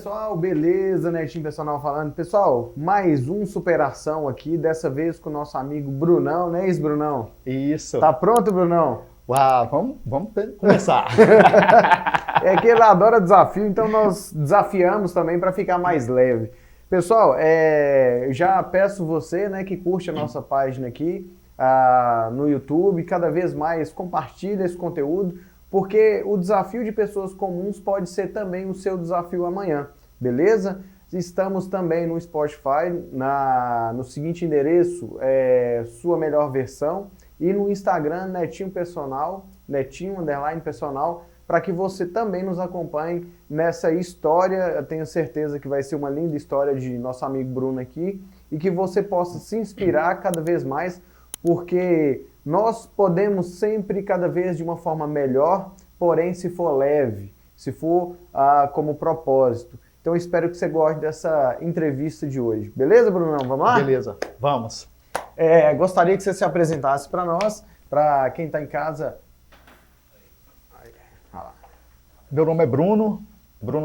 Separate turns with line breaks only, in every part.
pessoal, beleza? Netinho Personal falando. Pessoal, mais um superação aqui, dessa vez com o nosso amigo Brunão, né, Brunão?
Isso.
Tá pronto, Brunão?
Uau, vamos começar.
É que ele adora desafio, então nós desafiamos também para ficar mais leve. Pessoal, já peço você, né, que curte a nossa página aqui no YouTube, cada vez mais compartilha esse conteúdo, porque o desafio de pessoas comuns pode ser também o seu desafio amanhã, beleza? Estamos também no Spotify, no seguinte endereço, sua melhor versão, e no Instagram, Netinho Personal, Netinho_Personal, para que você também nos acompanhe nessa história. Eu tenho certeza que vai ser uma linda história de nosso amigo Bruno aqui, e que você possa se inspirar cada vez mais, porque nós podemos sempre, cada vez de uma forma melhor, porém se for leve, se for como propósito. Então espero que você goste dessa entrevista de hoje. Beleza, Brunão? Vamos lá?
Beleza, vamos.
Gostaria que você se apresentasse para nós, para quem está em casa.
Meu nome é Bruno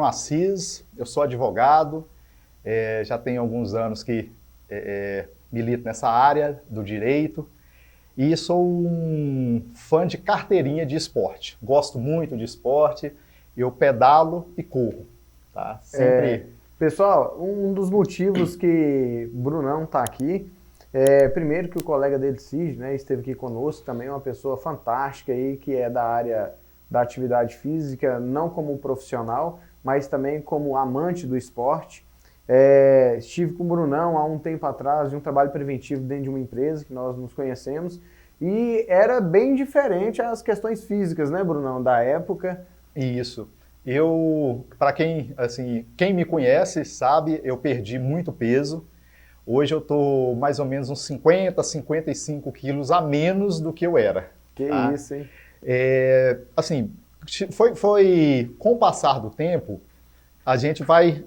Assis, eu sou advogado, já tenho alguns anos que milito nessa área do direito e sou um fã de carteirinha de esporte. Gosto muito de esporte, eu pedalo e corro. Tá? Sempre...
Pessoal, um dos motivos que Brunão está aqui, primeiro que o colega dele, Cid, né, esteve aqui conosco, também uma pessoa fantástica aí, que é da área da atividade física, não como profissional, mas também como amante do esporte. Estive com o Brunão há um tempo atrás de um trabalho preventivo dentro de uma empresa que nós nos conhecemos, e era bem diferente as questões físicas, né, Brunão, da época.
Isso. Para quem me conhece sabe, eu perdi muito peso. Hoje eu estou mais ou menos uns 50, 55 quilos a menos do que eu era.
Que isso, hein?
Foi com o passar do tempo, a gente vai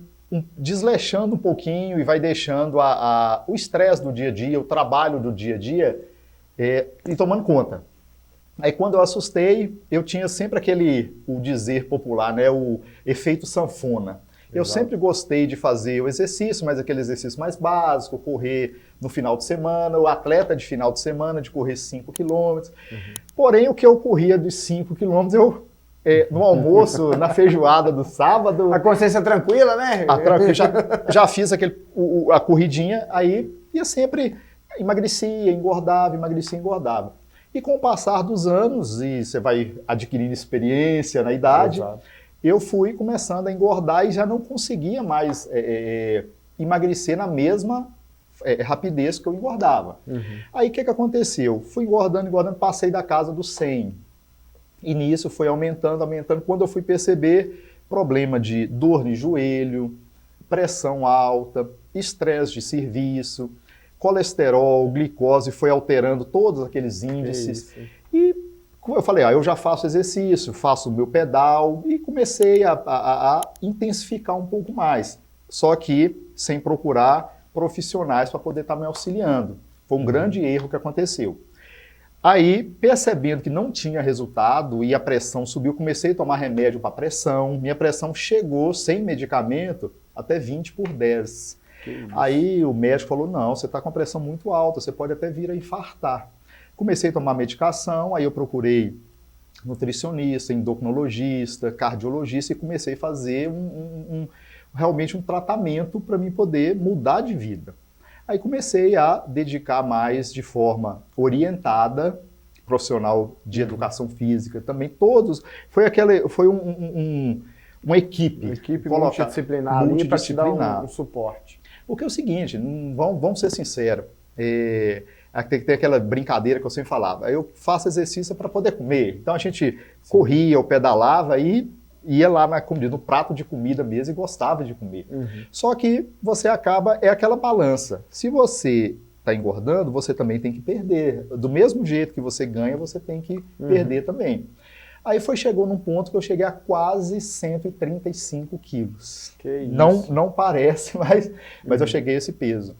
desleixando um pouquinho e vai deixando o estresse do dia a dia, o trabalho do dia a dia e tomando conta. Aí quando eu assustei, eu tinha sempre o dizer popular, né, o efeito sanfona. Eu sempre gostei de fazer o exercício, mas aquele exercício mais básico, correr no final de semana, o atleta de final de semana, de correr 5 quilômetros. Porém, o que eu corria dos 5 quilômetros, no almoço, na feijoada do sábado...
A consciência tranquila, né?
Já fiz a corridinha, aí ia sempre, emagrecia, engordava. E com o passar dos anos, e você vai adquirindo experiência na idade... Exato. Eu fui começando a engordar e já não conseguia mais emagrecer na mesma rapidez que eu engordava. Aí o que aconteceu? Fui engordando, passei da casa dos 100. E nisso foi aumentando. Quando eu fui perceber, problema de dor de joelho, pressão alta, estresse de serviço, colesterol, glicose, foi alterando todos aqueles índices. E como eu falei, eu já faço exercício, faço o meu pedal e comecei a intensificar um pouco mais. Só que sem procurar profissionais para poder estar me auxiliando. Foi um grande erro que aconteceu. Aí, percebendo que não tinha resultado e a pressão subiu, comecei a tomar remédio para pressão. Minha pressão chegou, sem medicamento, até 20/10. Aí o médico falou, não, você está com a pressão muito alta, você pode até vir a infartar. Comecei a tomar medicação, aí eu procurei nutricionista, endocrinologista, cardiologista e comecei a fazer realmente um tratamento para mim poder mudar de vida. Aí comecei a dedicar mais de forma orientada, profissional de educação física também, todos. Foi uma equipe. Uma
equipe multidisciplinar ali para te dar um suporte.
Porque é o seguinte, vamos ser sinceros, tem aquela brincadeira que eu sempre falava, eu faço exercício para poder comer. Então a gente corria, eu pedalava e ia lá no prato de comida mesmo e gostava de comer. Só que você acaba, aquela balança. Se você está engordando, você também tem que perder. Do mesmo jeito que você ganha, você tem que perder também. Aí chegou num ponto que eu cheguei a quase 135 quilos.
Que isso?
Não parece, mas eu cheguei a esse peso.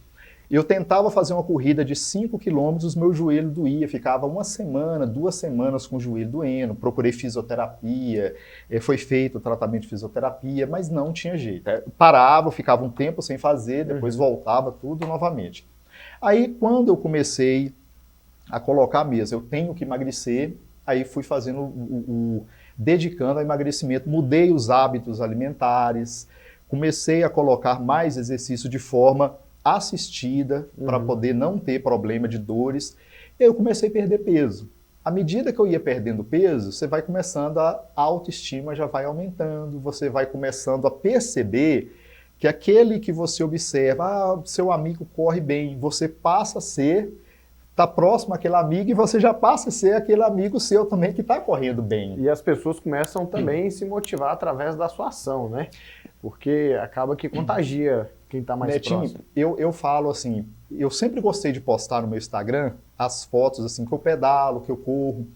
Eu tentava fazer uma corrida de 5 quilômetros, meu joelho doía, ficava 1 semana, 2 semanas com o joelho doendo, procurei fisioterapia, foi feito o tratamento de fisioterapia, mas não tinha jeito. Parava, ficava um tempo sem fazer, depois voltava tudo novamente. Aí, quando eu comecei a colocar a mesa, eu tenho que emagrecer, aí fui fazendo dedicando ao emagrecimento, mudei os hábitos alimentares, comecei a colocar mais exercício de forma assistida para poder não ter problema de dores. E aí eu comecei a perder peso. À medida que eu ia perdendo peso, você vai começando a autoestima já vai aumentando, você vai começando a perceber que aquele que você observa, seu amigo corre bem, você passa a ser, está próximo àquele amigo e você já passa a ser aquele amigo seu também que está correndo bem.
E as pessoas começam também a se motivar através da sua ação, né? Porque acaba que contagia quem está mais
Netinho,
próximo.
eu falo assim, eu sempre gostei de postar no meu Instagram as fotos assim que eu pedalo, que eu corro.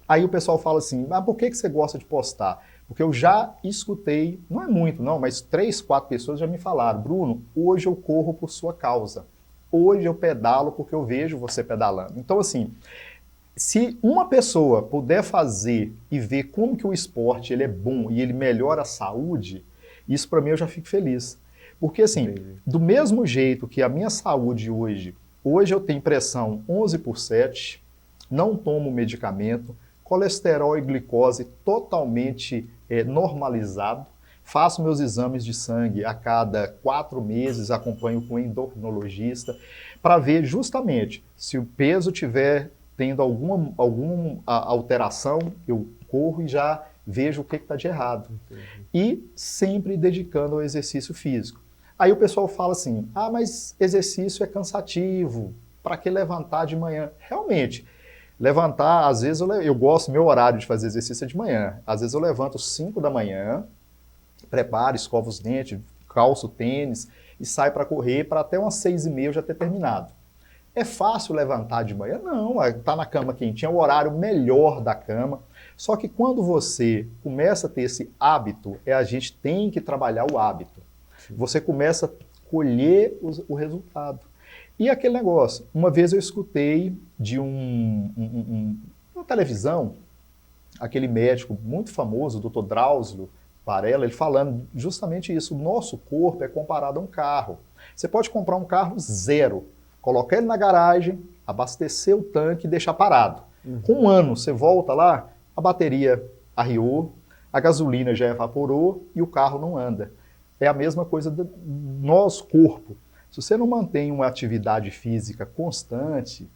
Aí o pessoal fala assim, mas por que você gosta de postar? Porque eu já escutei, não é muito não, mas 3, 4 pessoas já me falaram, Bruno, hoje eu corro por sua causa. Hoje eu pedalo porque eu vejo você pedalando. Então assim, se uma pessoa puder fazer e ver como que o esporte ele é bom e ele melhora a saúde, isso para mim eu já fico feliz. Porque assim, do mesmo jeito que a minha saúde hoje eu tenho pressão 11/7, não tomo medicamento, colesterol e glicose totalmente normalizado, faço meus exames de sangue a cada 4 meses, acompanho com um endocrinologista, para ver justamente se o peso tiver tendo alguma alteração, eu corro e já vejo o que está de errado. E sempre dedicando ao exercício físico. Aí o pessoal fala assim, mas exercício é cansativo, para que levantar de manhã? Realmente, levantar, às vezes eu gosto, meu horário de fazer exercício é de manhã. Às vezes eu levanto às 5 da manhã, preparo, escovo os dentes, calço o tênis e saio para correr para até umas 6h30 eu já ter terminado. É fácil levantar de manhã? Não, tá na cama quentinha, é o horário melhor da cama. Só que quando você começa a ter esse hábito, a gente tem que trabalhar o hábito. Você começa a colher o resultado. E aquele negócio, uma vez eu escutei de uma televisão, aquele médico muito famoso, o Dr. Drauzio Varela, ele falando justamente isso, o nosso corpo é comparado a um carro. Você pode comprar um carro zero, colocar ele na garagem, abastecer o tanque e deixar parado. Com 1 ano, você volta lá, a bateria arriou, a gasolina já evaporou e o carro não anda. É a mesma coisa do nosso corpo. Se você não mantém uma atividade física constante,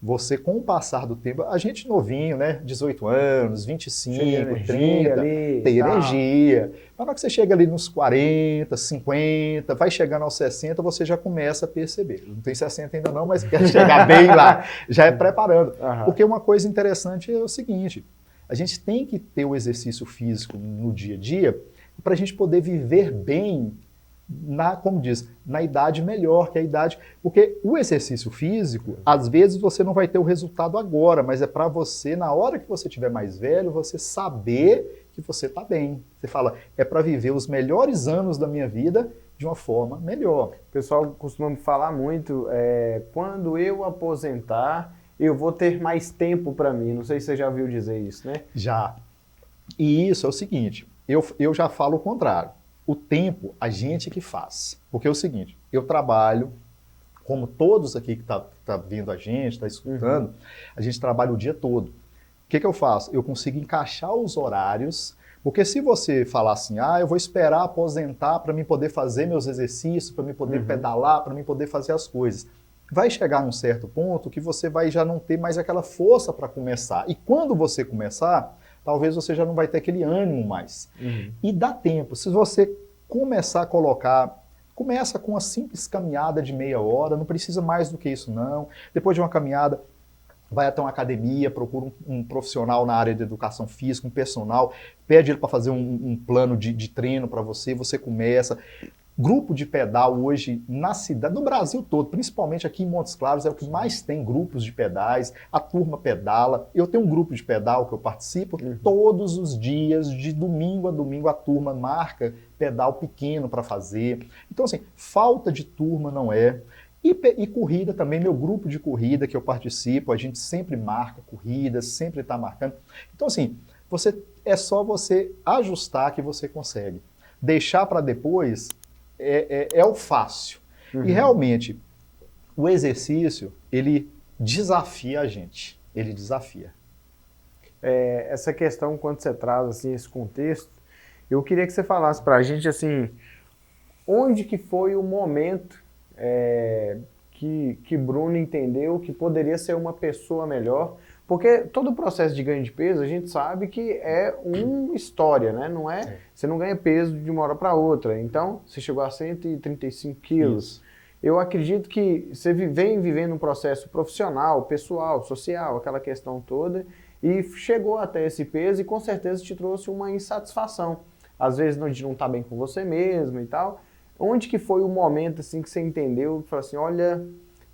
você, com o passar do tempo, a gente novinho, né, 18 anos, 25, 30, tem energia. Mas na hora que você chega ali nos 40, 50, vai chegando aos 60, você já começa a perceber. Não tem 60 ainda não, mas quer chegar bem lá, já é preparando. Porque uma coisa interessante é o seguinte, a gente tem que ter o exercício físico no dia a dia para a gente poder viver bem, como diz, na idade melhor, que é a idade... Porque o exercício físico, às vezes você não vai ter o resultado agora, mas é para você, na hora que você estiver mais velho, você saber que você está bem. Você fala, é para viver os melhores anos da minha vida de uma forma melhor.
O pessoal costuma falar muito, quando eu aposentar, eu vou ter mais tempo para mim. Não sei se você já ouviu dizer isso, né?
Já. E isso é o seguinte, eu já falo o contrário. O tempo, a gente que faz. Porque é o seguinte, eu trabalho, como todos aqui que tá vindo a gente, está escutando, a gente trabalha o dia todo. O que eu faço? Eu consigo encaixar os horários, porque se você falar assim, eu vou esperar aposentar para mim poder fazer meus exercícios, para mim poder pedalar, para mim poder fazer as coisas, vai chegar num certo ponto que você vai já não ter mais aquela força para começar. E quando você começar, talvez você já não vai ter aquele ânimo mais. E dá tempo. Se você começar a colocar, começa com uma simples caminhada de meia hora, não precisa mais do que isso não. Depois de uma caminhada, vai até uma academia, procura um profissional na área de educação física, um personal, pede ele para fazer um plano de treino para você, você começa. Grupo de pedal hoje na cidade, no Brasil todo, principalmente aqui em Montes Claros, é o que mais tem grupos de pedais, a turma pedala. Eu tenho um grupo de pedal que eu participo todos os dias, de domingo a domingo, a turma marca pedal pequeno para fazer. Então assim, falta de turma não é. E corrida também, meu grupo de corrida que eu participo, a gente sempre marca corridas, sempre está marcando. Então, assim, é só você ajustar que você consegue. Deixar para depois é o fácil. E realmente, o exercício, ele desafia a gente. Ele desafia.
Essa questão, quando você traz assim, esse contexto, eu queria que você falasse para a gente assim, onde que foi o momento que Bruno entendeu que poderia ser uma pessoa melhor, porque todo o processo de ganho de peso a gente sabe que é uma história, né? Não é, você não ganha peso de uma hora para outra. Então, você chegou a 135 quilos. Isso. Eu acredito que você vem vivendo um processo profissional, pessoal, social, aquela questão toda, e chegou até esse peso e com certeza te trouxe uma insatisfação. Às vezes de não estar bem com você mesmo e tal. Onde que foi o momento assim que você entendeu, que falou assim, olha,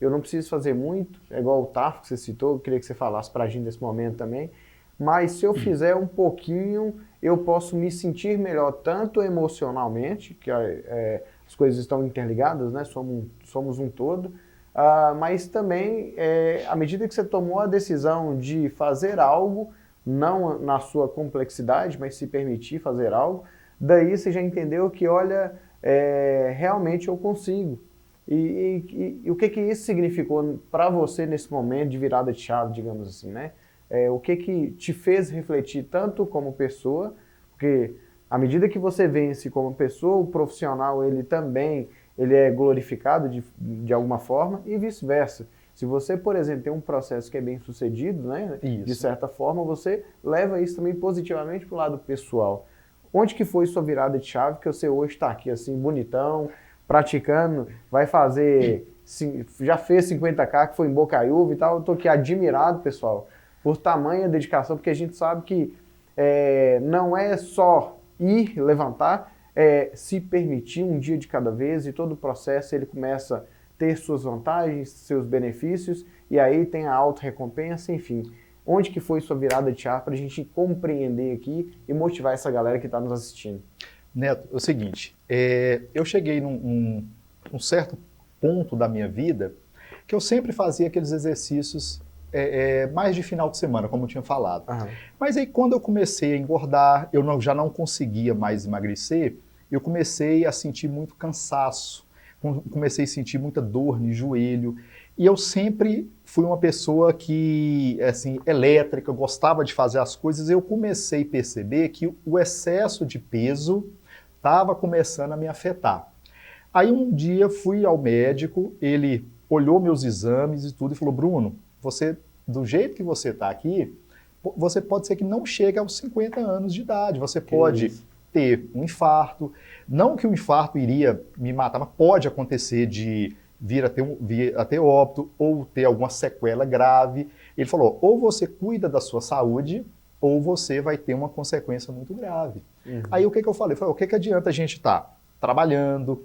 eu não preciso fazer muito, é igual o TAF que você citou, eu queria que você falasse pra gente desse momento também, mas se eu fizer um pouquinho, eu posso me sentir melhor, tanto emocionalmente, que as coisas estão interligadas, né? Somos um todo, mas também, à medida que você tomou a decisão de fazer algo, não na sua complexidade, mas se permitir fazer algo, daí você já entendeu que, olha, realmente eu consigo. E o que isso significou para você nesse momento de virada de chave, digamos assim, né? O que te fez refletir tanto como pessoa, porque à medida que você vence como pessoa, o profissional ele também é glorificado de alguma forma e vice-versa. Se você, por exemplo, tem um processo que é bem sucedido, né? Isso. De certa forma, você leva isso também positivamente para o lado pessoal. Onde que foi sua virada de chave que você hoje está aqui assim, bonitão, praticando, vai fazer, já fez 50K, que foi em Bocaiúva e tal, eu tô aqui admirado, pessoal, por tamanha dedicação, porque a gente sabe que não é só ir levantar, é se permitir um dia de cada vez e todo o processo ele começa a ter suas vantagens, seus benefícios, e aí tem a auto-recompensa, enfim. Onde que foi sua virada de chave para a gente compreender aqui e motivar essa galera que está nos assistindo?
Neto, é o seguinte, eu cheguei num certo ponto da minha vida que eu sempre fazia aqueles exercícios mais de final de semana, como eu tinha falado. Mas aí quando eu comecei a engordar, eu já não conseguia mais emagrecer, eu comecei a sentir muito cansaço, comecei a sentir muita dor no joelho, e eu sempre fui uma pessoa que, assim, elétrica, gostava de fazer as coisas, eu comecei a perceber que o excesso de peso estava começando a me afetar. Aí um dia fui ao médico, ele olhou meus exames e tudo e falou, Bruno, você, do jeito que você está aqui, você pode ser que não chegue aos 50 anos de idade, você pode ter um infarto, não que o infarto iria me matar, mas pode acontecer de vir a ter óbito ou ter alguma sequela grave. Ele falou, ou você cuida da sua saúde, ou você vai ter uma consequência muito grave. Aí o que eu falei? O que adianta a gente estar trabalhando,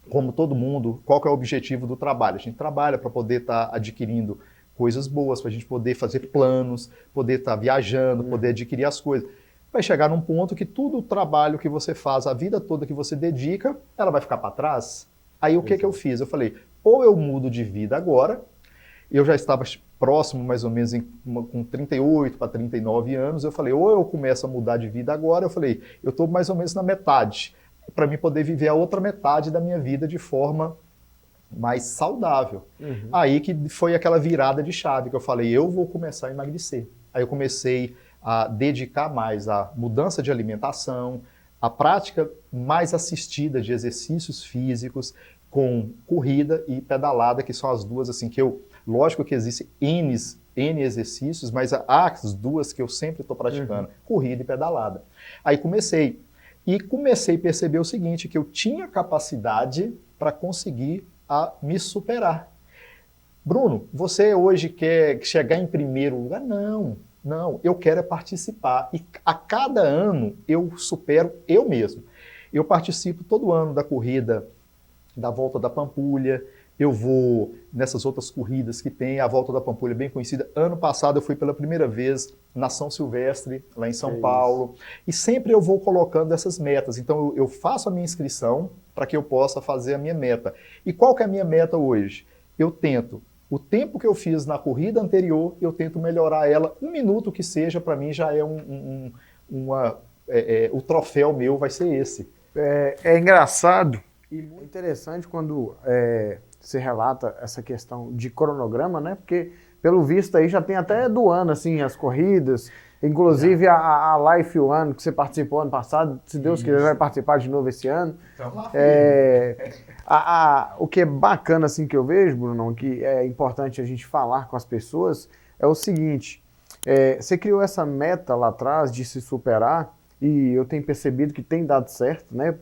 como todo mundo, qual que é o objetivo do trabalho? A gente trabalha para poder estar adquirindo coisas boas, para a gente poder fazer planos, poder estar viajando, poder adquirir as coisas. Vai chegar num ponto que todo o trabalho que você faz, a vida toda que você dedica, ela vai ficar para trás. Aí o que eu fiz? Eu falei, ou eu mudo de vida agora, eu já estava próximo mais ou menos com 38 para 39 anos, eu falei, ou eu começo a mudar de vida agora, eu falei, eu estou mais ou menos na metade, para mim poder viver a outra metade da minha vida de forma mais saudável. Aí que foi aquela virada de chave, que eu falei, eu vou começar a emagrecer. Aí eu comecei a dedicar mais à mudança de alimentação, à prática mais assistida de exercícios físicos, com corrida e pedalada, que são as duas assim que lógico que existem N exercícios, mas as duas que eu sempre estou praticando, corrida e pedalada. Aí comecei a perceber o seguinte, que eu tinha capacidade para conseguir me superar. Bruno, você hoje quer chegar em primeiro lugar? Não, eu quero participar. E a cada ano eu supero eu mesmo. Eu participo todo ano da corrida da Volta da Pampulha, eu vou nessas outras corridas que tem, a Volta da Pampulha bem conhecida. Ano passado eu fui pela primeira vez na São Silvestre, lá em São Paulo, e sempre eu vou colocando essas metas. Então eu faço a minha inscrição para que eu possa fazer a minha meta. E qual que é a minha meta hoje? eu tento, o tempo que eu fiz na corrida anterior, eu tento melhorar ela 1 minuto que seja, para mim já é o troféu meu vai ser esse.
É engraçado e muito interessante quando se relata essa questão de cronograma, né? Porque, pelo visto, aí já tem até do ano, assim, as corridas, inclusive a Life One, que você participou ano passado, se Deus quiser, vai participar de novo esse ano.
Então, lá
O que é bacana, assim, que eu vejo, Bruno, que é importante a gente falar com as pessoas, é o seguinte, você criou essa meta lá atrás de se superar, e eu tenho percebido que tem dado certo, né,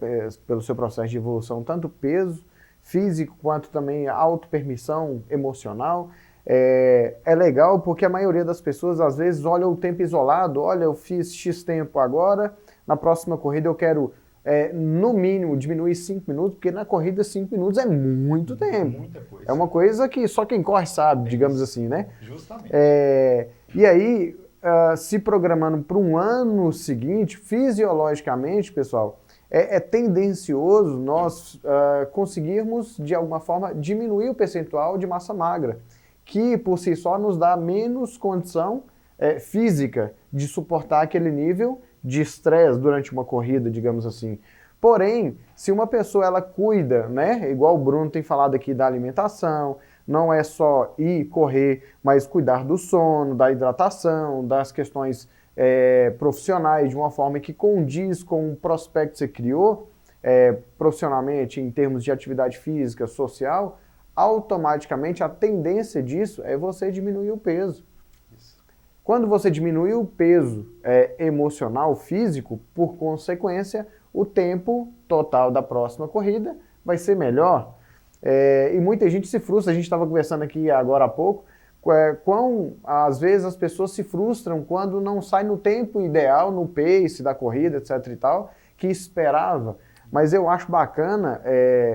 pelo seu processo de evolução, tanto peso físico quanto também autopermissão emocional. É legal porque a maioria das pessoas às vezes olha o tempo isolado, olha, eu fiz X tempo agora, na próxima corrida eu quero, no mínimo, diminuir 5 minutos, porque na corrida 5 minutos é muito tempo.
Muita coisa.
É uma coisa que só quem corre sabe, digamos assim, né?
Justamente.
E aí, se programando para um ano seguinte, fisiologicamente, pessoal, é tendencioso nós conseguirmos, de alguma forma, diminuir o percentual de massa magra, que por si só nos dá menos condição física de suportar aquele nível de estresse durante uma corrida, digamos assim. Porém, se uma pessoa ela cuida, né, igual o Bruno tem falado aqui da alimentação, não é só ir correr, mas cuidar do sono, da hidratação, das questões profissionais de uma forma que condiz com o prospecto que você criou, profissionalmente, em termos de atividade física, social, automaticamente a tendência disso é você diminuir o peso. Quando você diminui o peso emocional, físico, por consequência, o tempo total da próxima corrida vai ser melhor. E muita gente se frustra, a gente estava conversando aqui agora há pouco, às vezes as pessoas se frustram quando não sai no tempo ideal, no pace da corrida, etc e tal, que esperava. Mas eu acho bacana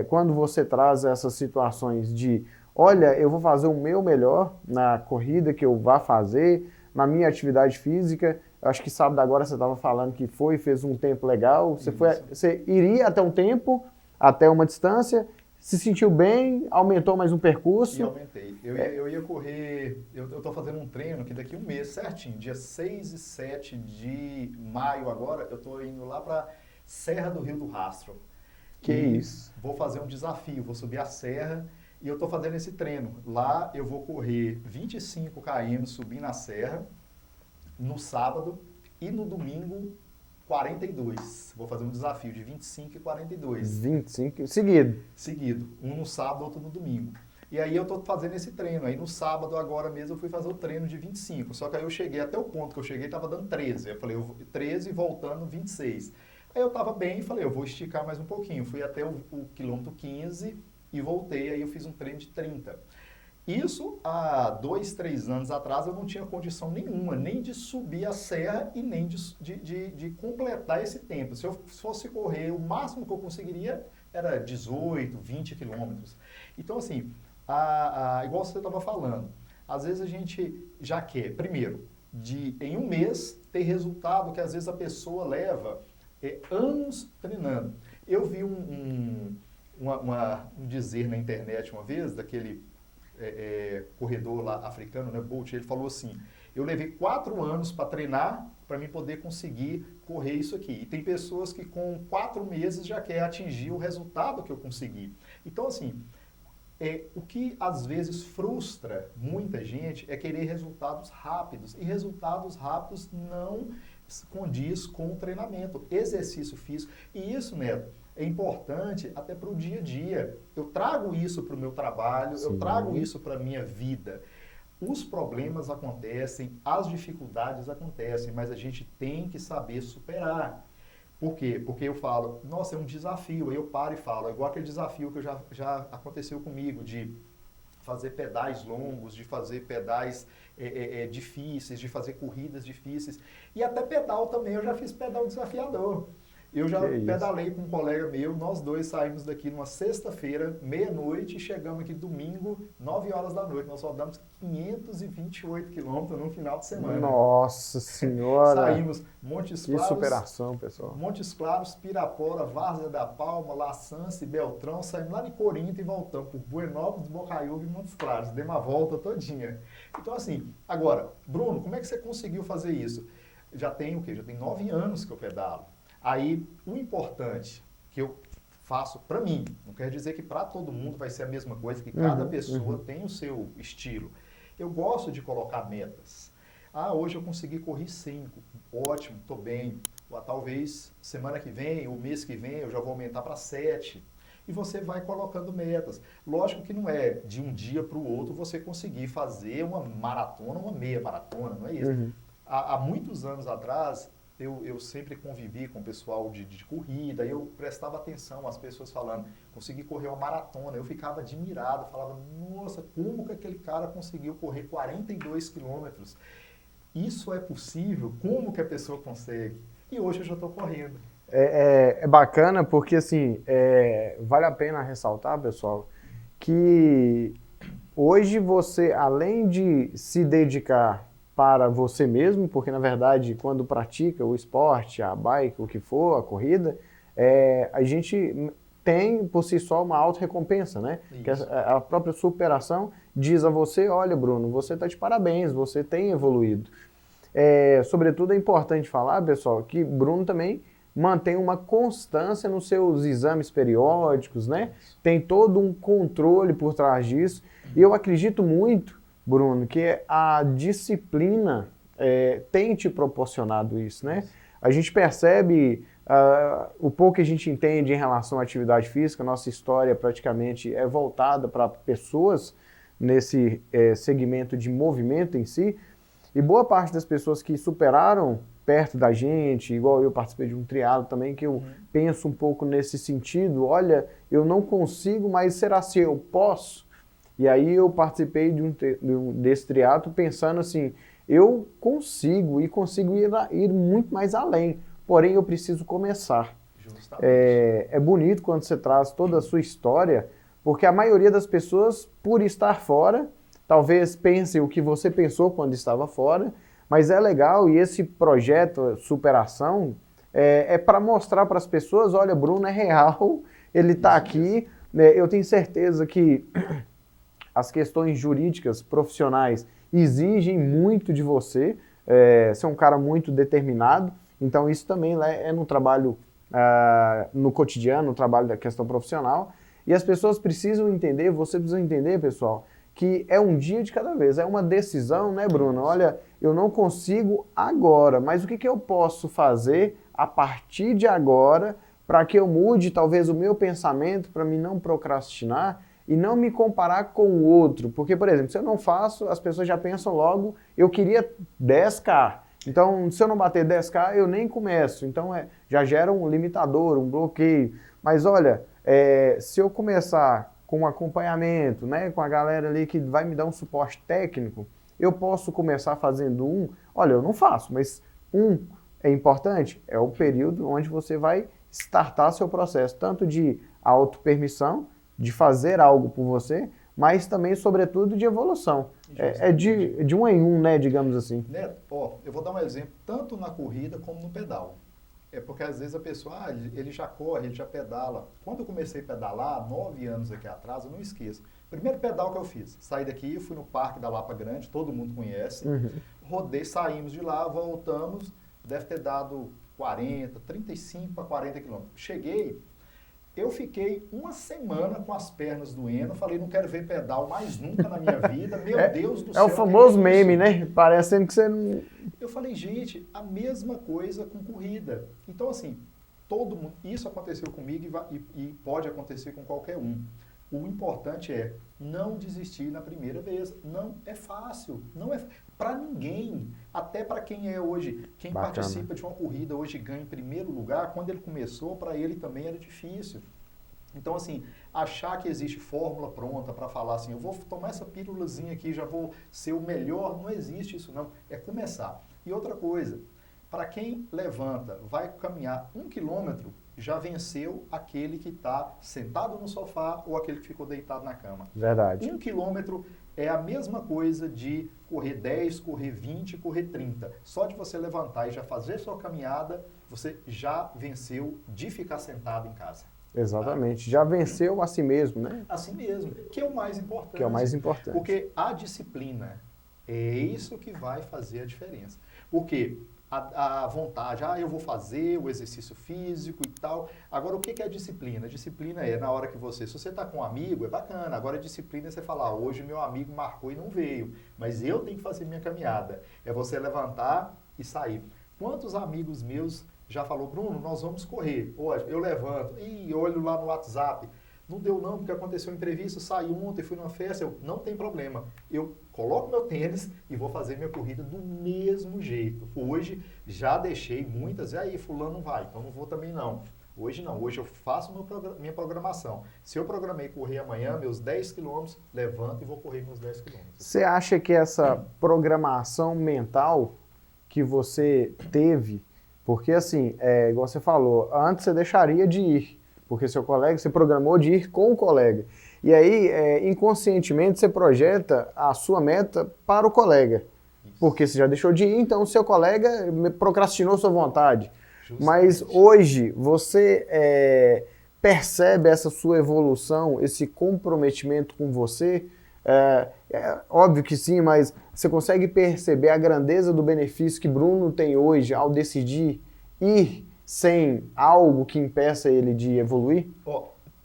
quando você traz essas situações de, olha, eu vou fazer o meu melhor na corrida que eu vá fazer, na minha atividade física. Eu acho que sábado agora você estava falando que fez um tempo legal, você iria até um tempo, até uma distância, se sentiu bem, aumentou mais um percurso.
E aumentei. Eu ia correr, eu estou fazendo um treino que daqui a um mês, certinho, dia 6 e 7 de maio agora, eu estou indo lá para Serra do Rio do Rastro.
Que isso?
Vou fazer um desafio, vou subir a serra e eu estou fazendo esse treino. Lá eu vou correr 25 km subindo a serra no sábado e no domingo 42. Vou fazer um desafio de 25 e 42.
25 seguido.
Seguido. Um no sábado, outro no domingo. E aí eu estou fazendo esse treino. Aí no sábado, agora mesmo, eu fui fazer o treino de 25. Só que aí eu cheguei, até o ponto que eu cheguei, estava dando 13. Eu falei, 13 voltando 26. Aí eu estava bem e falei, eu vou esticar mais um pouquinho. Fui até o quilômetro 15 e voltei. Aí eu fiz um treino de 30. Isso, há 2, 3 anos atrás, eu não tinha condição nenhuma, nem de subir a serra e nem de completar esse tempo. Se eu fosse correr, o máximo que eu conseguiria era 18, 20 quilômetros. Então, assim, igual você estava falando, às vezes a gente já quer, primeiro, em um mês, ter resultado que às vezes a pessoa leva anos treinando. Eu vi um dizer na internet uma vez, daquele corredor lá africano, né, Bolt, ele falou assim, eu levei 4 anos para treinar para mim poder conseguir correr isso aqui. E tem pessoas que com 4 meses já quer atingir o resultado que eu consegui. Então, assim, o que às vezes frustra muita gente é querer resultados rápidos. E resultados rápidos não condiz com o treinamento, exercício físico. E isso, Neto, é importante até para o dia a dia. Eu trago isso para o meu trabalho, sim, eu trago isso para a minha vida. Os problemas acontecem, as dificuldades acontecem, mas a gente tem que saber superar. Por quê? Porque eu falo, nossa, é um desafio. Aí eu paro e falo, é igual aquele desafio que já aconteceu comigo, de fazer pedais longos, de fazer pedais difíceis, de fazer corridas difíceis. E até pedal também, eu já fiz pedal desafiador. Eu já pedalei com um colega meu, nós dois saímos daqui numa sexta-feira, meia-noite, e chegamos aqui domingo, 9 horas da noite. Nós rodamos 528 quilômetros no final de semana.
Nossa Senhora!
Saímos Montes Claros,
que superação, pessoal.
Montes Claros, Pirapora, Várzea da Palma, La Sança e Beltrão, saímos lá de Corinto e voltamos por Buenópolis, Bocaiúva e Montes Claros. Demos a volta todinha. Então, assim, agora, Bruno, como é que você conseguiu fazer isso? Já tem o quê? Já tem 9 anos que eu pedalo. Aí, o importante que eu faço para mim, não quer dizer que para todo mundo vai ser a mesma coisa, que cada pessoa tem o seu estilo. Eu gosto de colocar metas. Ah, hoje eu consegui correr 5, ótimo, estou bem. Talvez semana que vem, o mês que vem, eu já vou aumentar para 7. E você vai colocando metas. Lógico que não é de um dia para o outro você conseguir fazer uma maratona, uma meia maratona, não é isso? Há muitos anos atrás, eu sempre convivi com o pessoal de corrida, e eu prestava atenção às pessoas falando, consegui correr uma maratona, eu ficava admirado, falava, nossa, como que aquele cara conseguiu correr 42 quilômetros? Isso é possível? Como que a pessoa consegue? E hoje eu já estou correndo.
É bacana porque, assim, vale a pena ressaltar, pessoal, que hoje você, além de se dedicar para você mesmo, porque na verdade quando pratica o esporte, a bike, o que for, a corrida, a gente tem por si só uma auto-recompensa, né? Que a própria superação diz a você, olha Bruno, você está de parabéns, você tem evoluído. Sobretudo é importante falar, pessoal, que Bruno também mantém uma constância nos seus exames periódicos, né? Tem todo um controle por trás disso. E eu acredito muito, Bruno, que a disciplina tem te proporcionado isso, né? A gente percebe o pouco que a gente entende em relação à atividade física, nossa história praticamente é voltada para pessoas nesse segmento de movimento em si, e boa parte das pessoas que superaram perto da gente, igual eu participei de um triatlo também, que eu penso um pouco nesse sentido, olha, eu não consigo, mas será se eu posso? E aí eu participei desse triatlo pensando assim, eu consigo e consigo ir muito mais além, porém eu preciso começar. É bonito quando você traz toda a sua história, porque a maioria das pessoas, por estar fora, talvez pense o que você pensou quando estava fora, mas é legal e esse projeto Superação para mostrar para as pessoas, olha, Bruno é real, ele está aqui, eu tenho certeza que as questões jurídicas, profissionais, exigem muito de você, ser um cara muito determinado, então isso também é no trabalho, no cotidiano, no trabalho da questão profissional, e as pessoas precisam entender, você precisa entender, pessoal, que é um dia de cada vez, é uma decisão, né, Bruno? Olha, eu não consigo agora, mas o que eu posso fazer a partir de agora para que eu mude talvez o meu pensamento, para me não procrastinar e não me comparar com o outro? Porque, por exemplo, se eu não faço, as pessoas já pensam logo, eu queria 10K. Então, se eu não bater 10K, eu nem começo. Então, já gera um limitador, um bloqueio. Mas olha, se eu começar com um acompanhamento, né, com a galera ali que vai me dar um suporte técnico, eu posso começar fazendo olha, eu não faço, mas é importante, é o período onde você vai startar seu processo, tanto de autopermissão, de fazer algo por você, mas também, sobretudo, de evolução. De um em um, né, digamos assim.
Neto, eu vou dar um exemplo, tanto na corrida como no pedal. Porque às vezes a pessoa, ele já corre, ele já pedala. Quando eu comecei a pedalar, 9 anos aqui atrás, eu não esqueço. Primeiro pedal que eu fiz, saí daqui, fui no Parque da Lapa Grande, todo mundo conhece. Rodei, saímos de lá, voltamos, deve ter dado 35 a 40 quilômetros. Cheguei, eu fiquei uma semana com as pernas doendo, falei, não quero ver pedal mais nunca na minha vida, meu Deus do céu.
É o famoso meme, né? Parecendo que você não...
Eu falei, gente, a mesma coisa com corrida. Então, assim, todo mundo, isso aconteceu comigo e pode acontecer com qualquer um. O importante é não desistir na primeira vez. Não é fácil, não é para ninguém. Até para quem é hoje, quem participa de uma corrida hoje ganha em primeiro lugar, quando ele começou, para ele também era difícil. Então, assim, achar que existe fórmula pronta para falar assim, eu vou tomar essa pílulazinha aqui, já vou ser o melhor, não existe isso não, é começar. E outra coisa, para quem levanta, vai caminhar 1 quilômetro, já venceu aquele que está sentado no sofá ou aquele que ficou deitado na cama.
Verdade.
1 quilômetro é a mesma coisa de correr 10, correr 20, correr 30. Só de você levantar e já fazer sua caminhada, você já venceu de ficar sentado em casa.
Exatamente. Já venceu a si mesmo, né?
Assim mesmo, que é o mais importante.
Que é o mais importante.
Porque a disciplina é isso que vai fazer a diferença. Porque a vontade, eu vou fazer o exercício físico e tal. Agora, o que é a disciplina? A disciplina é na hora que se você está com um amigo, é bacana. Agora, a disciplina é você falar, hoje meu amigo marcou e não veio, mas eu tenho que fazer minha caminhada. É você levantar e sair. Quantos amigos meus já falou, Bruno, nós vamos correr. Hoje, eu levanto e olho lá no WhatsApp. Não deu não, porque aconteceu um imprevisto, saí ontem, fui numa festa, não tem problema. Eu coloco meu tênis e vou fazer minha corrida do mesmo jeito. Hoje já deixei muitas, e aí fulano não vai, então não vou também não. Hoje não, hoje eu faço minha programação. Se eu programei correr amanhã, meus 10 quilômetros, levanto e vou correr meus 10 quilômetros.
Você acha que essa programação mental que você teve, porque assim, igual você falou, antes você deixaria de ir, porque seu colega, você programou de ir com o colega. E aí, inconscientemente, você projeta a sua meta para o colega. Isso. Porque você já deixou de ir, então o seu colega procrastinou sua vontade. Justamente. Mas hoje, você percebe essa sua evolução, esse comprometimento com você? Óbvio que sim, mas você consegue perceber a grandeza do benefício que Bruno tem hoje ao decidir ir sem algo que impeça ele de evoluir?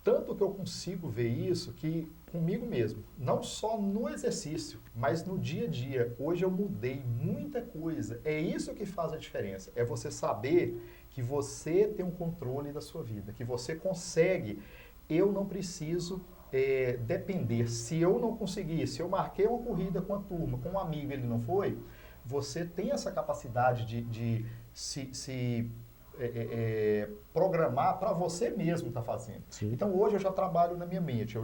Tanto que eu consigo ver isso que comigo mesmo, não só no exercício, mas no dia a dia. Hoje eu mudei muita coisa. É isso que faz a diferença. É você saber que você tem um controle da sua vida, que você consegue. Eu não preciso depender. Se eu não conseguir, se eu marquei uma corrida com a turma, com um amigo e ele não foi, você tem essa capacidade de se programar para você mesmo estar fazendo. Sim. Então hoje eu já trabalho na minha mente,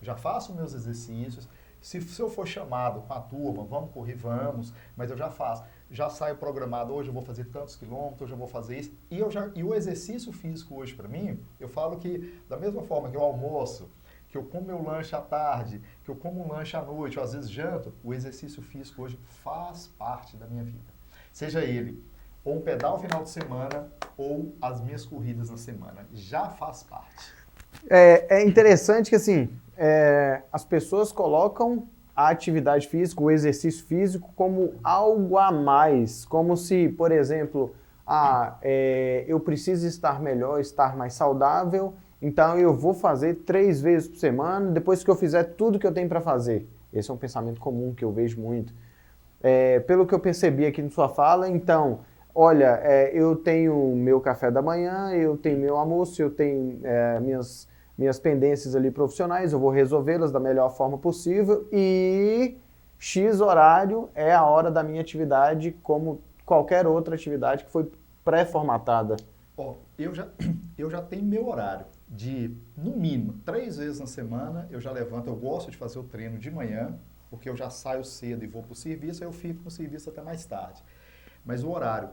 já faço meus exercícios. Se eu for chamado com a turma, vamos correr, vamos, mas eu já faço. Já saio programado, hoje eu vou fazer tantos quilômetros, hoje eu vou fazer isso. E o exercício físico hoje para mim, eu falo que da mesma forma que eu almoço, que eu como meu lanche à tarde, que eu como um lanche à noite, ou às vezes janto, o exercício físico hoje faz parte da minha vida. Seja ele ou um pedal final de semana, ou as minhas corridas na semana. Já faz parte.
É interessante que, assim, as pessoas colocam a atividade física, o exercício físico, como algo a mais. Como se, por exemplo, eu preciso estar melhor, estar mais saudável, então eu vou fazer 3 vezes por semana, depois que eu fizer tudo que eu tenho para fazer. Esse é um pensamento comum que eu vejo muito. Pelo que eu percebi aqui na sua fala, então, olha, eu tenho meu café da manhã, eu tenho meu almoço, eu tenho minhas pendências ali profissionais, eu vou resolvê-las da melhor forma possível e X horário é a hora da minha atividade, como qualquer outra atividade que foi pré-formatada.
Eu já tenho meu horário de, no mínimo, 3 vezes na semana eu já levanto, eu gosto de fazer o treino de manhã, porque eu já saio cedo e vou para o serviço, aí eu fico no serviço até mais tarde. Mas o horário,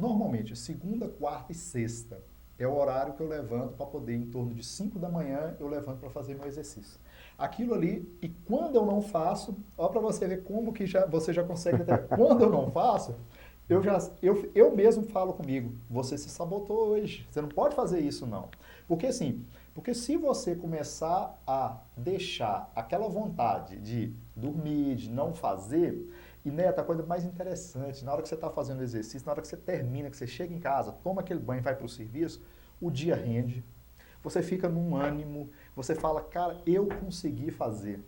normalmente, segunda, quarta e sexta, é o horário que eu levanto para poder, em torno de 5 da manhã, eu levanto para fazer meu exercício. Aquilo ali, e quando eu não faço, ó para você ver como que você já consegue até. Quando eu não faço, eu mesmo falo comigo, você se sabotou hoje, você não pode fazer isso não. Porque se você começar a deixar aquela vontade de dormir, de não fazer, e Neto, a coisa mais interessante, na hora que você está fazendo exercício, na hora que você termina, que você chega em casa, toma aquele banho e vai para o serviço, o dia rende, você fica num ânimo, você fala, cara, eu consegui fazer.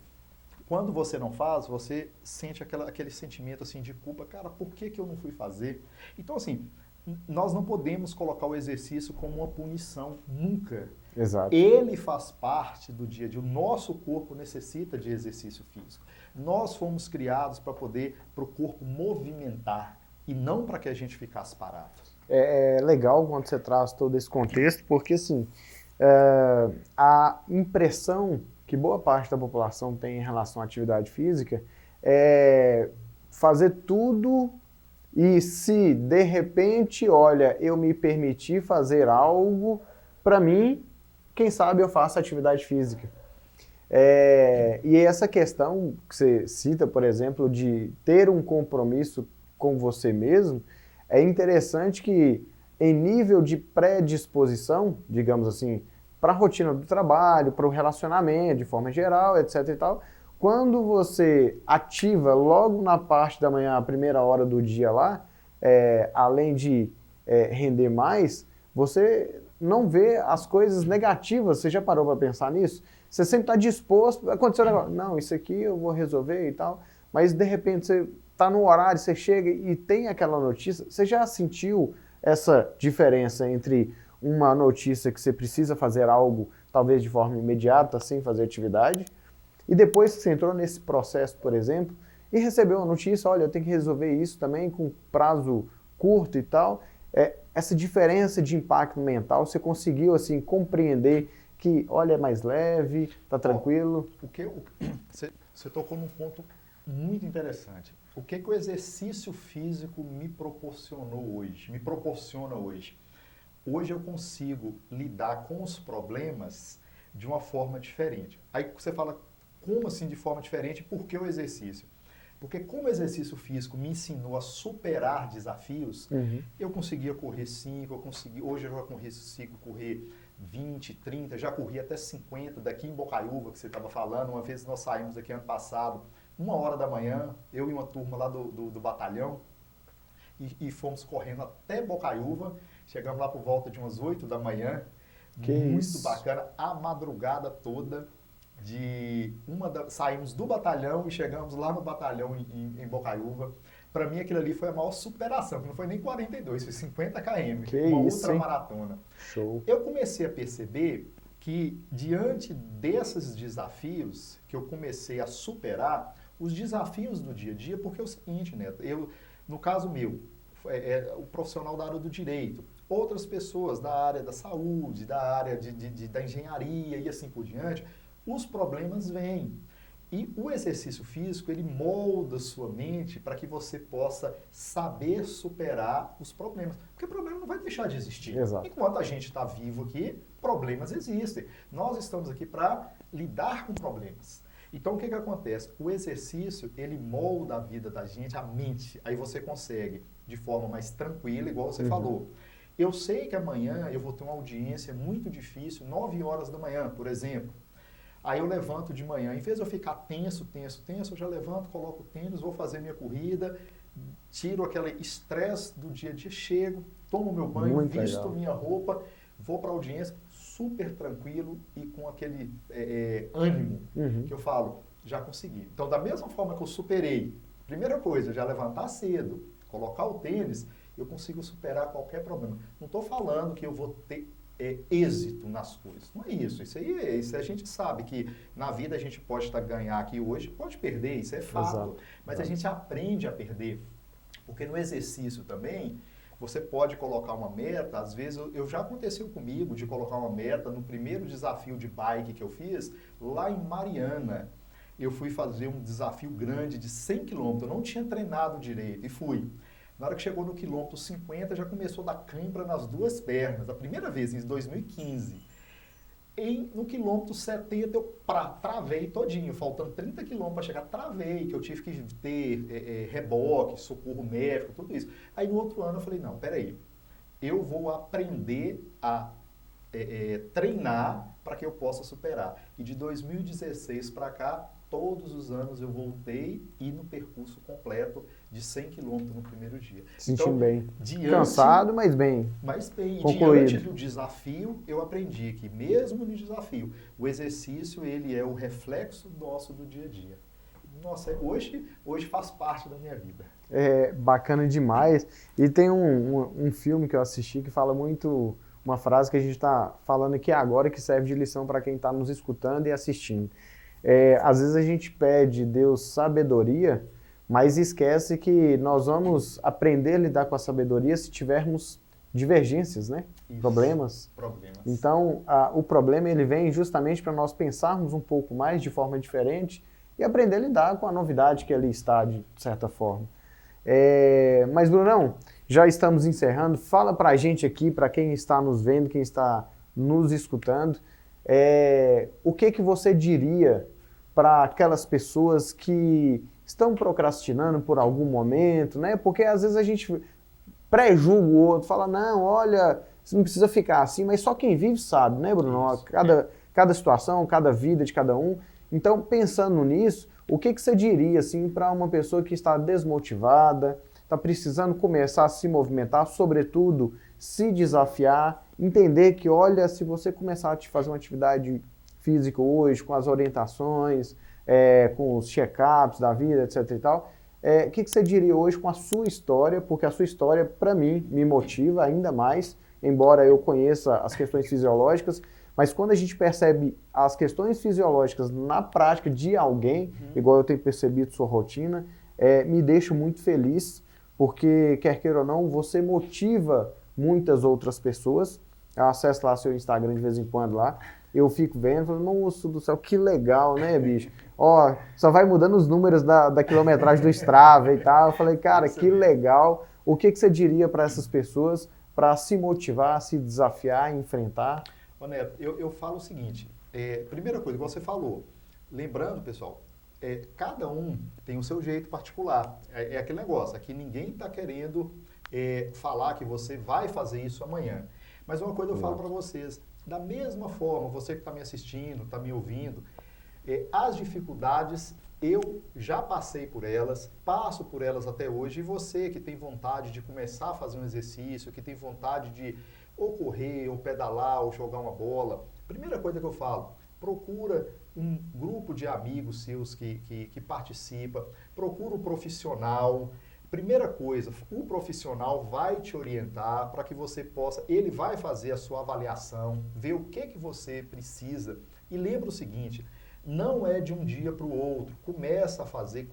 Quando você não faz, você sente aquele sentimento assim de culpa, cara, por que eu não fui fazer? Então, assim, nós não podemos colocar o exercício como uma punição, nunca.
Exato.
Ele faz parte do dia a dia, o nosso corpo necessita de exercício físico. Nós fomos criados para o corpo movimentar e não para que a gente ficasse parado.
É legal quando você traz todo esse contexto, porque assim, a impressão que boa parte da população tem em relação à atividade física é fazer tudo e se de repente, olha, eu me permiti fazer algo, para mim, quem sabe eu faço atividade física. E essa questão que você cita, por exemplo, de ter um compromisso com você mesmo, é interessante que em nível de predisposição, digamos assim, para a rotina do trabalho, para o relacionamento de forma geral, etc e tal, quando você ativa logo na parte da manhã, a primeira hora do dia lá, além de render mais, você não vê as coisas negativas. Você já parou para pensar nisso? Você sempre está disposto, aconteceu um negócio, não, isso aqui eu vou resolver e tal, mas de repente você está no horário, você chega e tem aquela notícia. Você já sentiu essa diferença entre uma notícia que você precisa fazer algo, talvez de forma imediata, sem fazer atividade, e depois que você entrou nesse processo, por exemplo, e recebeu uma notícia, olha, eu tenho que resolver isso também com prazo curto e tal, essa diferença de impacto mental, você conseguiu assim compreender que, olha, é mais leve, tá tranquilo?
Você tocou num ponto muito interessante. O que o exercício físico me proporcionou hoje, me proporciona hoje? Hoje eu consigo lidar com os problemas de uma forma diferente. Aí você fala, como assim de forma diferente? Por que o exercício? Porque como o exercício físico me ensinou a superar desafios, eu conseguia correr 5, hoje eu já consigo correr 20, 30, já corri até 50 daqui em Bocaiúva, que você estava falando. Uma vez nós saímos aqui ano passado, 1h da manhã, eu e uma turma lá do batalhão, e fomos correndo até Bocaiúva, chegamos lá por volta de umas 8 da manhã, muito bacana, a madrugada toda. Saímos do batalhão e chegamos lá no batalhão em Bocaiúva. Para mim aquilo ali foi a maior superação, não foi nem 42, foi 50 km, uma ultramaratona.
Show.
Eu comecei a perceber que diante desses desafios que eu comecei a superar, os desafios do dia a dia, porque é o seguinte, Neto, no caso meu, o profissional da área do direito, outras pessoas da área da saúde, da área da engenharia e assim por diante, os problemas vêm. E o exercício físico, ele molda sua mente para que você possa saber superar os problemas. Porque o problema não vai deixar de existir.
Exato.
Enquanto a gente está vivo aqui, problemas existem. Nós estamos aqui para lidar com problemas. Então, o que acontece? O exercício, ele molda a vida da gente, a mente. Aí você consegue, de forma mais tranquila, igual você falou. Eu sei que amanhã eu vou ter uma audiência muito difícil, 9 horas da manhã, por exemplo. Aí eu levanto de manhã, em vez de eu ficar tenso, eu já levanto, coloco o tênis, vou fazer minha corrida, tiro aquele estresse do dia a dia, chego, tomo meu banho, visto minha roupa, vou para a audiência super tranquilo e com aquele ânimo que eu falo, já consegui. Então, da mesma forma que eu superei, primeira coisa, já levantar cedo, colocar o tênis, eu consigo superar qualquer problema. Não estou falando que eu vou ter êxito nas coisas. Não é isso. Isso a gente sabe que na vida a gente pode ganhar aqui hoje, pode perder, isso é fato.
Exato.
Mas a gente aprende a perder. Porque no exercício também, você pode colocar uma meta, às vezes já aconteceu comigo de colocar uma meta no primeiro desafio de bike que eu fiz, lá em Mariana. Eu fui fazer um desafio grande de 100 km, eu não tinha treinado direito e fui. Na hora que chegou no quilômetro 50, já começou a dar cãibra nas duas pernas. A primeira vez, em 2015. No quilômetro 70, eu travei todinho. Faltando 30 quilômetros para chegar, travei. Que eu tive que ter reboque, socorro médico, tudo isso. Aí no outro ano eu falei, não, peraí. Eu vou aprender a treinar para que eu possa superar. E de 2016 para cá, todos os anos eu voltei e no percurso completo de 100 km no primeiro dia.
Sentindo bem. Cansado, mas bem.
Mas bem.
Concluído.
E diante do desafio, eu aprendi que mesmo no desafio, o exercício ele é o reflexo nosso do dia a dia. Nossa, hoje faz parte da minha vida.
É bacana demais. E tem um filme que eu assisti que fala muito, uma frase que a gente está falando aqui agora que serve de lição para quem está nos escutando e assistindo. Às vezes a gente pede Deus sabedoria, mas esquece que nós vamos aprender a lidar com a sabedoria se tivermos divergências, né?
Isso.
Problemas. Então, o problema ele vem justamente para nós pensarmos um pouco mais de forma diferente e aprender a lidar com a novidade que ali está, de certa forma. Mas, Brunão, já estamos encerrando. Fala para a gente aqui, para quem está nos vendo, quem está nos escutando, o que você diria para aquelas pessoas que estão procrastinando por algum momento, né? Porque às vezes a gente pré-julga o outro, fala, não, olha, você não precisa ficar assim, mas só quem vive sabe, né, Bruno? Cada situação, cada vida de cada um. Então, pensando nisso, o que você diria assim, para uma pessoa que está desmotivada, está precisando começar a se movimentar, sobretudo se desafiar, entender que, olha, se você começar a te fazer uma atividade física hoje, com as orientações, com os check-ups da vida, etc e tal, o que você diria hoje com a sua história? Porque a sua história, para mim, me motiva ainda mais, embora eu conheça as questões fisiológicas, mas quando a gente percebe as questões fisiológicas na prática de alguém, igual eu tenho percebido sua rotina, me deixa muito feliz, porque, quer queira ou não, você motiva muitas outras pessoas. Eu acesso lá seu Instagram de vez em quando lá, eu fico vendo, falo, nossa do céu, que legal, né, bicho? Ó, só vai mudando os números da quilometragem do Strava e tal. Eu falei, cara, que legal. O que você diria para essas pessoas para se motivar, se desafiar, enfrentar?
Ô Neto, eu falo o seguinte, primeira coisa, igual você falou, lembrando, pessoal, cada um tem o seu jeito particular. É aquele negócio, aqui ninguém está querendo falar que você vai fazer isso amanhã. Mas uma coisa eu falo para vocês, da mesma forma, você que está me assistindo, está me ouvindo, as dificuldades eu já passei por elas, passo por elas até hoje, e você que tem vontade de começar a fazer um exercício, que tem vontade de ou correr, ou pedalar, ou jogar uma bola, primeira coisa que eu falo, procura um grupo de amigos seus que participa, procura um profissional. Primeira coisa, o profissional vai te orientar para que você possa, ele vai fazer a sua avaliação, ver o que você precisa. E lembra o seguinte, não é de um dia para o outro, começa a fazer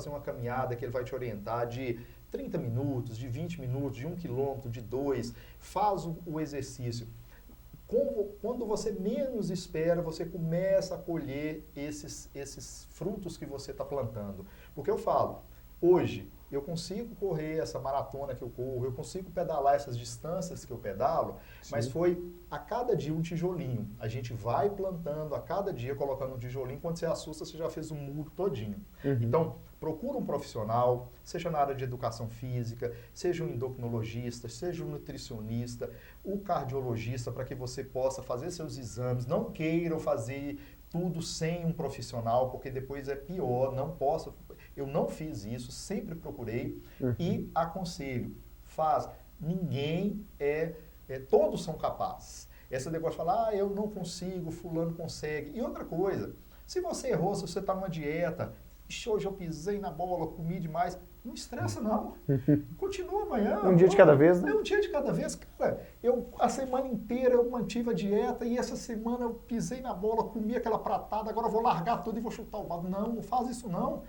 uma caminhada que ele vai te orientar de 30 minutos, de 20 minutos, de 1 quilômetro, de 2, faz o exercício. Quando você menos espera, você começa a colher esses frutos que você está plantando. Porque eu falo, hoje eu consigo correr essa maratona que eu corro, eu consigo pedalar essas distâncias que eu pedalo, sim, mas foi a cada dia um tijolinho. A gente vai plantando a cada dia, colocando um tijolinho, quando você assusta, você já fez um muro todinho. Então, procura um profissional, seja na área de educação física, seja um endocrinologista, seja um nutricionista, o cardiologista, para que você possa fazer seus exames. Não queiram fazer tudo sem um profissional, porque depois é pior, não posso. Eu não fiz isso, sempre procurei e aconselho, faz. Ninguém todos são capazes. Esse negócio de falar, eu não consigo, fulano consegue. E outra coisa, se você errou, se você está numa dieta, hoje eu pisei na bola, comi demais, não estressa não. Continua amanhã.
Um dia de cada vez, né?
Um dia de cada vez. Cara, a semana inteira eu mantive a dieta e essa semana eu pisei na bola, comi aquela pratada, agora eu vou largar tudo e vou chutar o balde. Não, não faz isso não.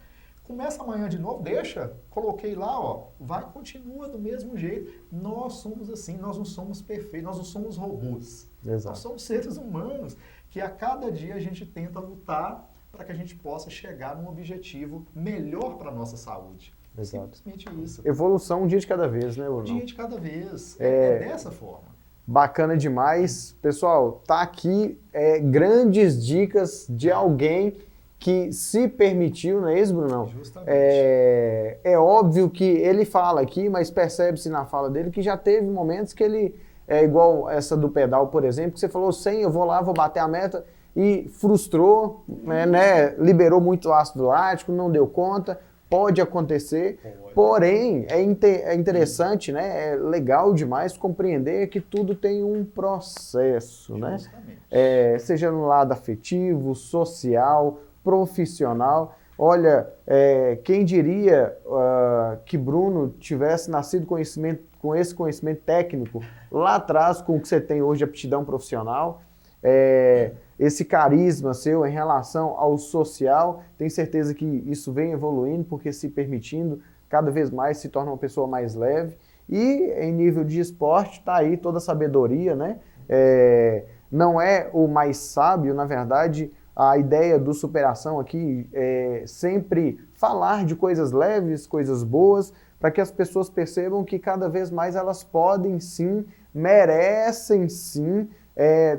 Começa amanhã de novo, deixa, coloquei lá, ó, continua do mesmo jeito. Nós somos assim, nós não somos perfeitos, nós não somos robôs. Exato. Nós somos seres humanos que a cada dia a gente tenta lutar para que a gente possa chegar num objetivo melhor para a nossa saúde.
Exato.
Simplesmente isso.
Evolução um dia de cada vez, né, Bruno?
Um dia de cada vez. É dessa forma.
Bacana demais. Pessoal, tá aqui grandes dicas de alguém que se permitiu, não é isso, Brunão?
Justamente.
É óbvio que ele fala aqui, mas percebe-se na fala dele que já teve momentos que ele, igual essa do pedal, por exemplo, que você falou 100, eu vou lá, vou bater a meta, e frustrou, né, liberou muito ácido lático, não deu conta, pode acontecer, porém, é interessante, né, é legal demais compreender que tudo tem um processo, né? Seja no lado afetivo, social, profissional. Olha, quem diria que Bruno tivesse nascido com esse conhecimento técnico lá atrás, com o que você tem hoje de aptidão profissional, esse carisma seu em relação ao social, tenho certeza que isso vem evoluindo, porque se permitindo, cada vez mais se torna uma pessoa mais leve. E em nível de esporte, está aí toda a sabedoria, né? Não é o mais sábio, na verdade. A ideia do Superação aqui é sempre falar de coisas leves, coisas boas, para que as pessoas percebam que cada vez mais elas podem sim, merecem sim,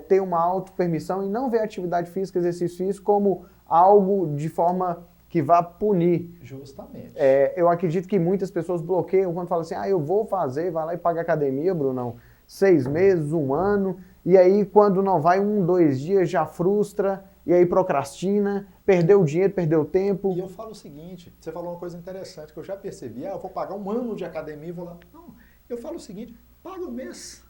ter uma autopermissão e não ver a atividade física, exercício físico como algo de forma que vá punir.
Justamente.
Eu acredito que muitas pessoas bloqueiam quando falam assim, eu vou fazer, vai lá e paga academia, Brunão, 6 meses, 1 ano, e aí quando não vai 1, 2 dias já frustra, e aí procrastina, perdeu o dinheiro, perdeu o tempo.
E eu falo o seguinte, você falou uma coisa interessante que eu já percebi, eu vou pagar 1 ano de academia e vou lá. Não, eu falo o seguinte, paga um mês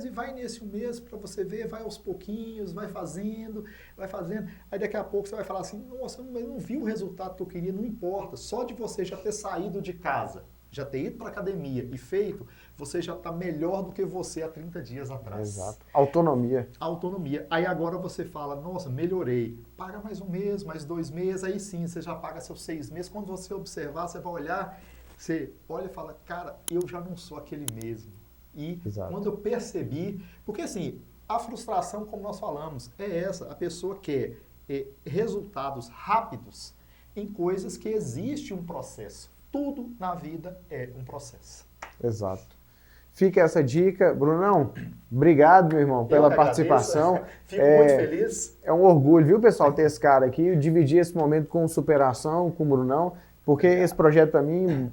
e vai nesse 1 mês para você ver, vai aos pouquinhos, vai fazendo, aí daqui a pouco você vai falar assim, nossa, eu não vi o resultado que eu queria, não importa, só de você já ter saído de casa, já ter ido para academia e feito, você já está melhor do que você há 30 dias atrás.
Exato. Autonomia.
Autonomia. Aí agora você fala, nossa, melhorei. Paga mais 1 mês, mais 2 meses, aí sim, você já paga seus 6 meses. Quando você observar, você vai olhar, você olha e fala, cara, eu já não sou aquele mesmo. E quando eu percebi, porque assim, a frustração, como nós falamos, é essa, a pessoa quer resultados rápidos em coisas que existe um processo. Tudo na vida é um processo.
Exato. Fica essa dica. Brunão, obrigado, meu irmão, pela participação.
Fico muito feliz.
É um orgulho, viu, pessoal, ter esse cara aqui, dividir esse momento com superação, com o Brunão, porque esse projeto para mim,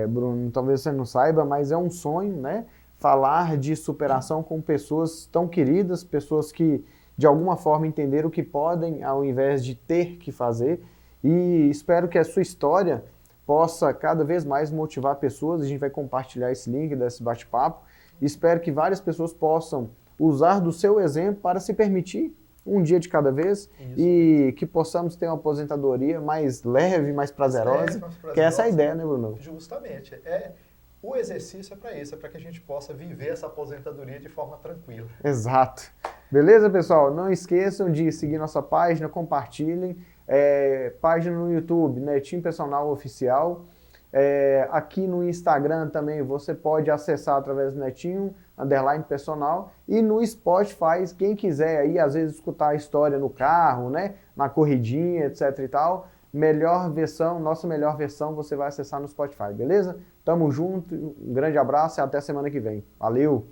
Bruno, talvez você não saiba, mas é um sonho, né? Falar de superação com pessoas tão queridas, pessoas que de alguma forma entenderam o que podem ao invés de ter que fazer. E espero que a sua história possa cada vez mais motivar pessoas. A gente vai compartilhar esse link desse bate-papo. Espero que várias pessoas possam usar do seu exemplo para se permitir um dia de cada vez. Isso. E que possamos ter uma aposentadoria mais leve, mais prazerosa, que essa é a ideia, né, Bruno?
Justamente. O exercício é para isso, é para que a gente possa viver essa aposentadoria de forma tranquila.
Exato. Beleza, pessoal? Não esqueçam de seguir nossa página, compartilhem. Página no YouTube, Netinho Personal Oficial. Aqui no Instagram também você pode acessar através do Netinho _personal. E no Spotify, quem quiser aí, às vezes, escutar a história no carro, né? Na corridinha, etc e tal. Nossa melhor versão você vai acessar no Spotify, beleza? Tamo junto, um grande abraço e até semana que vem. Valeu!